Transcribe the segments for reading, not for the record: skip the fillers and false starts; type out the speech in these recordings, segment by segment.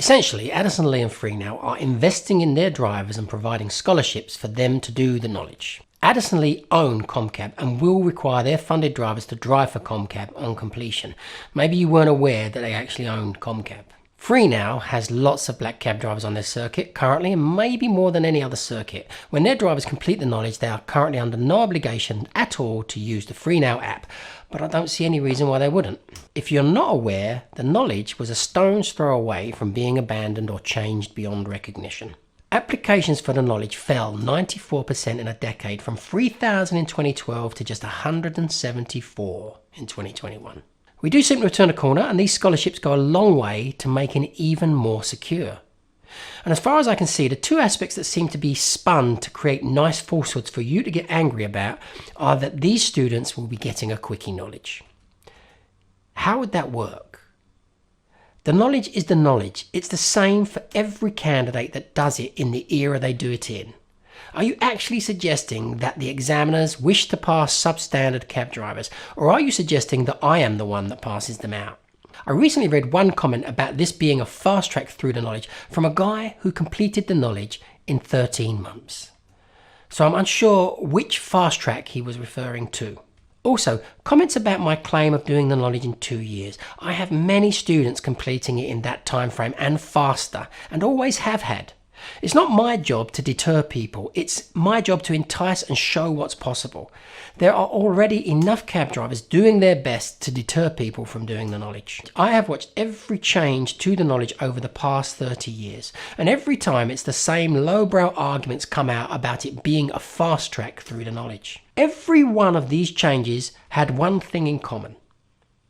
Essentially, Addison Lee and Freenow are investing in their drivers and providing scholarships for them to do the knowledge. Addison Lee own ComCab and will require their funded drivers to drive for ComCab on completion. Maybe you weren't aware that they actually own ComCab. Freenow has lots of black cab drivers on their circuit currently, and maybe more than any other circuit. When their drivers complete the knowledge, they are currently under no obligation at all to use the Freenow app, but I don't see any reason why they wouldn't. If you're not aware, the knowledge was a stone's throw away from being abandoned or changed beyond recognition. Applications for the knowledge fell 94% in a decade, from 3,000 in 2012 to just 174 in 2021. We do seem to have turned a corner, and these scholarships go a long way to making it even more secure. And as far as I can see, the two aspects that seem to be spun to create nice falsehoods for you to get angry about are that these students will be getting a quickie knowledge. How would that work? The knowledge is the knowledge. It's the same for every candidate that does it in the era they do it in. Are you actually suggesting that the examiners wish to pass substandard cab drivers, or are you suggesting that I am the one that passes them out? I recently read one comment about this being a fast track through the knowledge from a guy who completed the knowledge in 13 months. So I'm unsure which fast track he was referring to. Also, comments about my claim of doing the knowledge in 2 years. I have many students completing it in that time frame and faster, and always have had. It's not my job to deter people, it's my job to entice and show what's possible. There are already enough cab drivers doing their best to deter people from doing the knowledge. I have watched every change to the knowledge over the past 30 years, and every time it's the same lowbrow arguments come out about it being a fast track through the knowledge. Every one of these changes had one thing in common.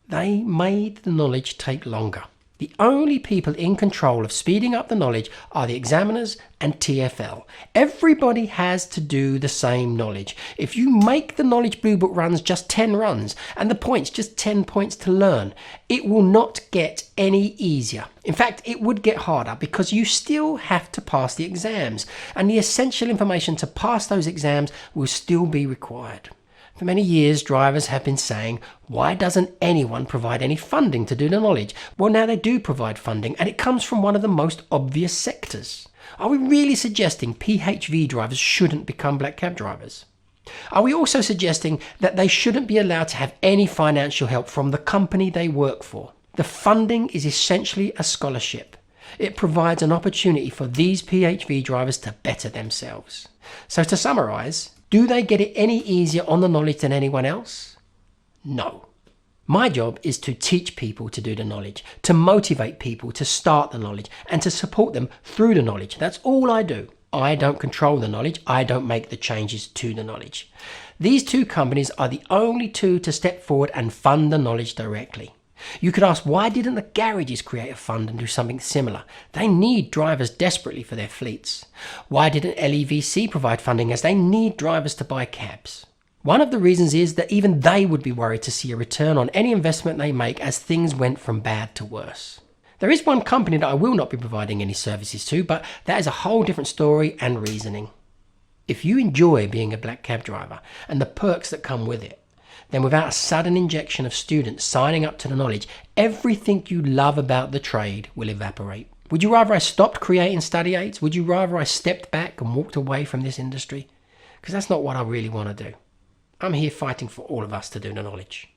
They made the knowledge take longer. The only people in control of speeding up the knowledge are the examiners and TfL. Everybody has to do the same knowledge. If you make the knowledge blue book runs just 10 runs and the points just 10 points to learn, it will not get any easier. In fact, it would get harder because you still have to pass the exams, and the essential information to pass those exams will still be required. For many years, drivers have been saying, why doesn't anyone provide any funding to do the knowledge? Well, now they do provide funding, and it comes from one of the most obvious sectors. Are we really suggesting PHV drivers shouldn't become black cab drivers? Are we also suggesting that they shouldn't be allowed to have any financial help from the company they work for? The funding is essentially a scholarship. It provides an opportunity for these PHV drivers to better themselves. So to summarise, do they get it any easier on the knowledge than anyone else? No. My job is to teach people to do the knowledge, to motivate people to start the knowledge, and to support them through the knowledge. That's all I do. I don't control the knowledge. I don't make the changes to the knowledge. These two companies are the only two to step forward and fund the knowledge directly. You could ask, why didn't the garages create a fund and do something similar? They need drivers desperately for their fleets. Why didn't LEVC provide funding, as they need drivers to buy cabs? One of the reasons is that even they would be worried to see a return on any investment they make as things went from bad to worse. There is one company that I will not be providing any services to, but that is a whole different story and reasoning. If you enjoy being a black cab driver and the perks that come with it, then without a sudden injection of students signing up to the knowledge, everything you love about the trade will evaporate. Would you rather I stopped creating study aids? Would you rather I stepped back and walked away from this industry? Because that's not what I really want to do. I'm here fighting for all of us to do the knowledge.